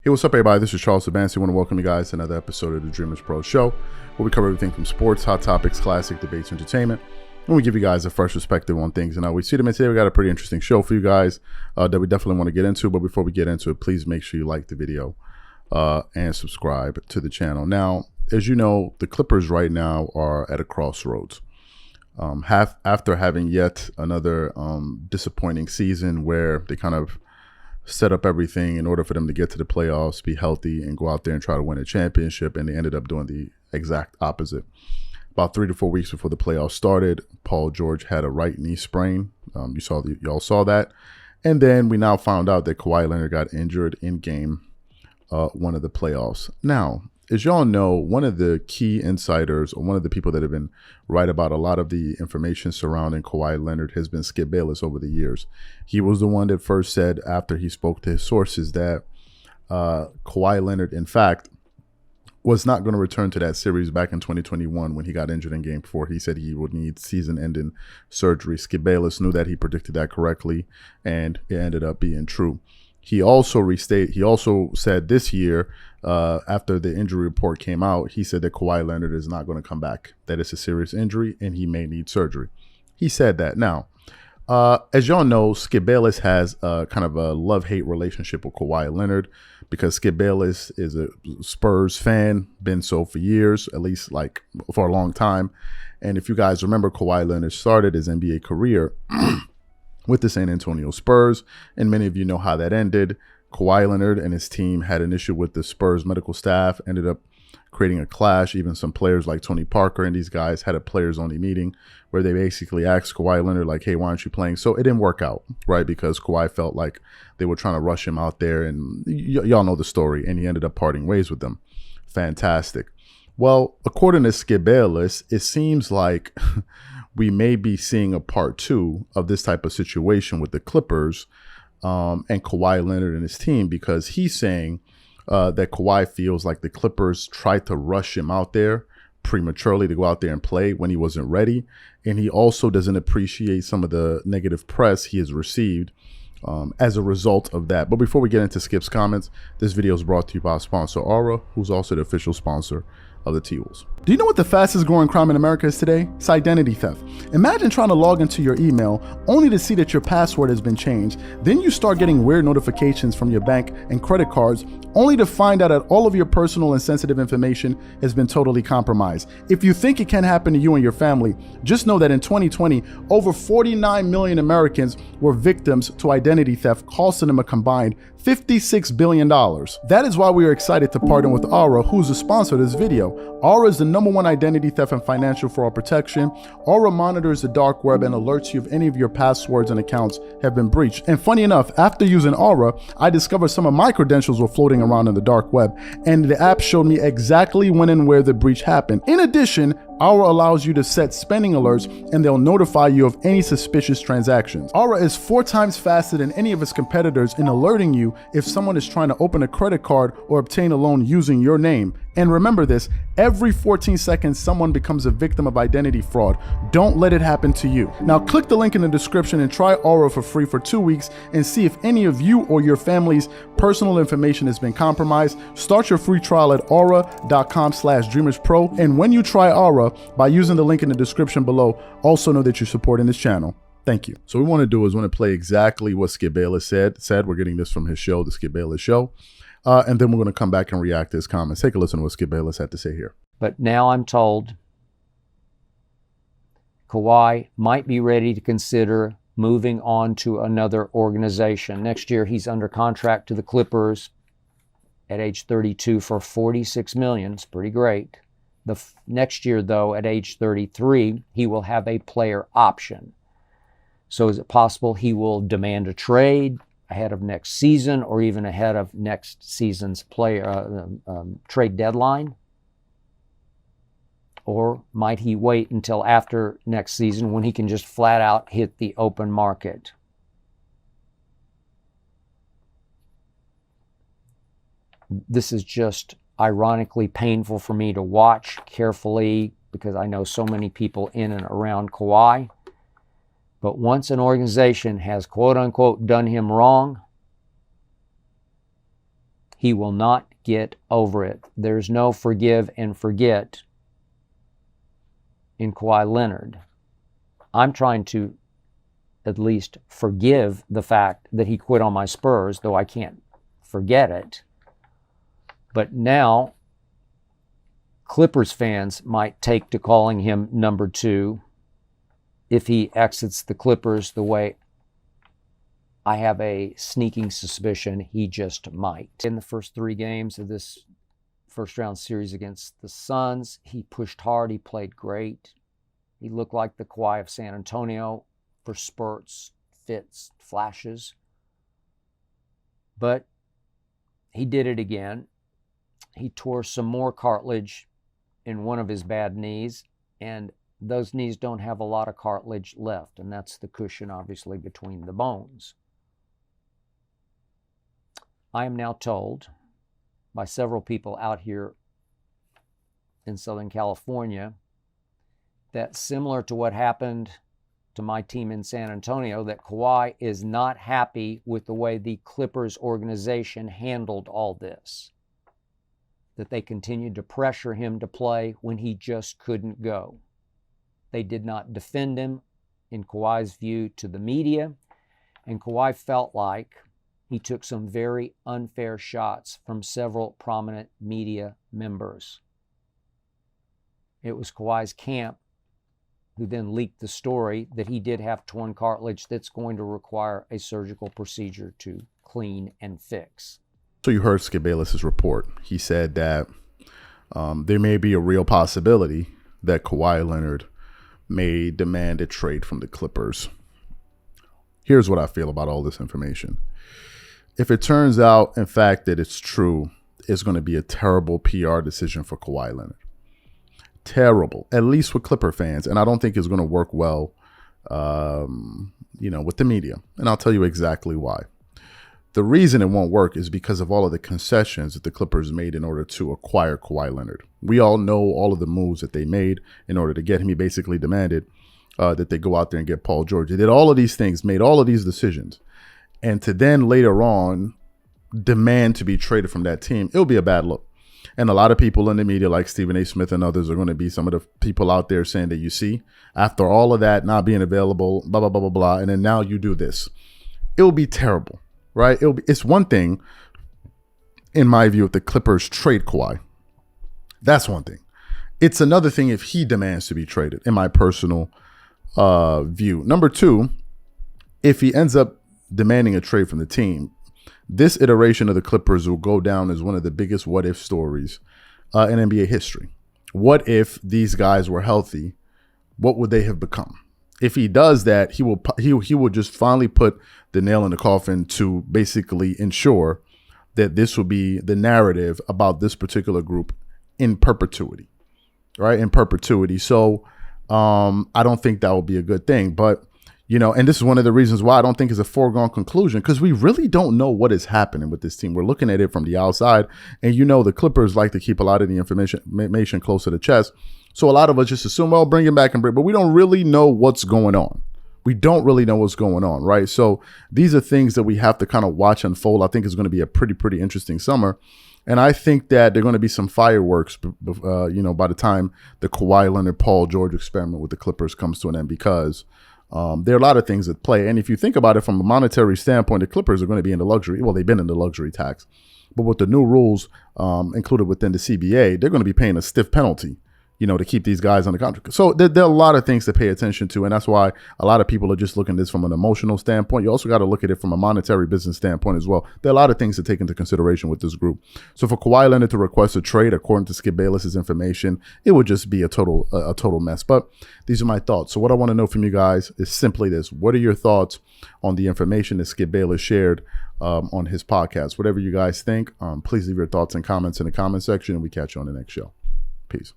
Hey, what's up, everybody? This is Charles Sabansi. I want to welcome you guys to another episode of the Dreamerspro Show, where we cover everything from sports, hot topics, classic debates, entertainment, and we give you guys a fresh perspective on things. And we see them and today we got a pretty interesting show for you guys that we definitely want to get into. But before we get into it, please make sure you like the video and subscribe to the channel. Now, as you know, the Clippers right now are at a crossroads. After having yet another disappointing season where they kind of set up everything in order for them to get to the playoffs, be healthy, and go out there and try to win a championship, and they ended up doing the exact opposite. About 3 to 4 weeks before the playoffs started, Paul George had a right knee sprain. Y'all saw that. And then we now found out that Kawhi Leonard got injured in game one of the playoffs. Now, as y'all know, one of the key insiders, or one of the people that have been right about a lot of the information surrounding Kawhi Leonard has been Skip Bayless over the years. He was the one that first said, after he spoke to his sources, that Kawhi Leonard, in fact, was not going to return to that series back in 2021 when he got injured in Game 4. He said he would need season-ending surgery. Skip Bayless knew that. He predicted that correctly, and it ended up being true. He also said this year, after the injury report came out, he said that Kawhi Leonard is not going to come back, that it's a serious injury and he may need surgery. He said that. Now, as y'all know, Skip Bayless has kind of a love-hate relationship with Kawhi Leonard because Skip Bayless is a Spurs fan, been so for years, at least like for a long time. And if you guys remember, Kawhi Leonard started his NBA career with the San Antonio Spurs, and many of you know how that ended. Kawhi Leonard and his team had an issue with the Spurs medical staff, ended up creating a clash. Even some players like Tony Parker and these guys had a players-only meeting where they basically asked Kawhi Leonard, like, hey, why aren't you playing? So it didn't work out, right? Because Kawhi felt like they were trying to rush him out there, and y'all know the story, and he ended up parting ways with them. Fantastic. Well, according to Skip Bayless, it seems like we may be seeing a part 2 of this type of situation with the Clippers and Kawhi Leonard and his team, because he's saying that Kawhi feels like the Clippers tried to rush him out there prematurely to go out there and play when he wasn't ready. And he also doesn't appreciate some of the negative press he has received as a result of that. But before we get into Skip's comments, this video is brought to you by our sponsor, Aura, who's also the official sponsor of the T-Wolves. Do you know what the fastest growing crime in America is today? It's identity theft. Imagine trying to log into your email only to see that your password has been changed. Then you start getting weird notifications from your bank and credit cards only to find out that all of your personal and sensitive information has been totally compromised. If you think it can happen to you and your family, just know that in 2020, over 49 million Americans were victims to identity theft, costing them a combined $56 billion. That is why we are excited to partner with Aura, who's the sponsor of this video. Aura is the #1 identity theft and financial fraud protection. Aura monitors the dark web and alerts you if any of your passwords and accounts have been breached. And funny enough, after using Aura, I discovered some of my credentials were floating around in the dark web, and the app showed me exactly when and where the breach happened. In addition, Aura allows you to set spending alerts, and they'll notify you of any suspicious transactions. Aura is 4 times faster than any of its competitors in alerting you if someone is trying to open a credit card or obtain a loan using your name. And remember this, every 14 seconds, someone becomes a victim of identity fraud. Don't let it happen to you. Now click the link in the description and try Aura for free for 2 weeks and see if any of you or your family's personal information has been compromised. Start your free trial at aura.com/dreamerspro. And when you try Aura, by using the link in the description below, also know that you're supporting this channel. Thank you. So what we want to do is play exactly what Skip Bayless said. We're getting this from his show, The Skip Bayless Show. And then we're going to come back and react to his comments. Take a listen to what Skip Bayless had to say here. But now I'm told Kawhi might be ready to consider moving on to another organization. Next year, he's under contract to the Clippers at age 32 for $46 million. It's pretty great. Next year, though, at age 33, he will have a player option. So is it possible he will demand a trade ahead of next season or even ahead of next season's trade deadline? Or might he wait until after next season when he can just flat out hit the open market? This is just ironically painful for me to watch carefully because I know so many people in and around Kawhi. But once an organization has quote unquote done him wrong, He will not get over it. There's no forgive and forget in Kawhi Leonard. I'm trying to at least forgive the fact that he quit on my Spurs, though I can't forget it. But now, Clippers fans might take to calling him number 2 if he exits the Clippers the way I have a sneaking suspicion he just might. In the first 3 games of this first-round series against the Suns, he pushed hard, he played great. He looked like the Kawhi of San Antonio for spurts, fits, flashes. But he did it again. He tore some more cartilage in one of his bad knees, and those knees don't have a lot of cartilage left, and that's the cushion, obviously, between the bones. I am now told by several people out here in Southern California that, similar to what happened to my team in San Antonio, that Kawhi is not happy with the way the Clippers organization handled all this. That they continued to pressure him to play when he just couldn't go. They did not defend him, in Kawhi's view, to the media, and Kawhi felt like he took some very unfair shots from several prominent media members. It was Kawhi's camp who then leaked the story that he did have torn cartilage that's going to require a surgical procedure to clean and fix. So you heard Skip Bayless's report. He said that there may be a real possibility that Kawhi Leonard may demand a trade from the Clippers. Here's what I feel about all this information. If it turns out, in fact, that it's true, it's going to be a terrible PR decision for Kawhi Leonard. Terrible, at least with Clipper fans. And I don't think it's going to work well, with the media. And I'll tell you exactly why. The reason it won't work is because of all of the concessions that the Clippers made in order to acquire Kawhi Leonard. We all know all of the moves that they made in order to get him. He basically demanded that they go out there and get Paul George. They did all of these things, made all of these decisions. And to then later on demand to be traded from that team, it'll be a bad look. And a lot of people in the media, like Stephen A. Smith and others, are going to be some of the people out there saying that, you see, after all of that not being available, blah, blah, blah, blah, blah, and then now you do this. It'll be terrible. Right? It's one thing, in my view, if the Clippers trade Kawhi. That's one thing. It's another thing if he demands to be traded, in my personal view. Number 2, if he ends up demanding a trade from the team, this iteration of the Clippers will go down as one of the biggest what-if stories in NBA history. What if these guys were healthy? What would they have become? If he does that, he will just finally put the nail in the coffin to basically ensure that this will be the narrative about this particular group in perpetuity, right? In perpetuity. So I don't think that will be a good thing. But, and this is one of the reasons why I don't think it's a foregone conclusion, because we really don't know what is happening with this team. We're looking at it from the outside. And, the Clippers like to keep a lot of the information close to the chest. So a lot of us just assume, well, bring him back but we don't really know what's going on. We don't really know what's going on, right? So these are things that we have to kind of watch unfold. I think it's going to be a pretty interesting summer. And I think that there are going to be some fireworks, by the time the Kawhi Leonard, Paul George experiment with the Clippers comes to an end, because there are a lot of things at play. And if you think about it from a monetary standpoint, the Clippers are going to be in the luxury. Well, they've been in the luxury tax. But with the new rules included within the CBA, they're going to be paying a stiff penalty, to keep these guys on the contract. So there are a lot of things to pay attention to. And that's why a lot of people are just looking at this from an emotional standpoint. You also got to look at it from a monetary business standpoint as well. There are a lot of things to take into consideration with this group. So for Kawhi Leonard to request a trade, according to Skip Bayless's information, it would just be a total mess. But these are my thoughts. So what I want to know from you guys is simply this. What are your thoughts on the information that Skip Bayless shared on his podcast? Whatever you guys think, please leave your thoughts and comments in the comment section, and we catch you on the next show. Peace.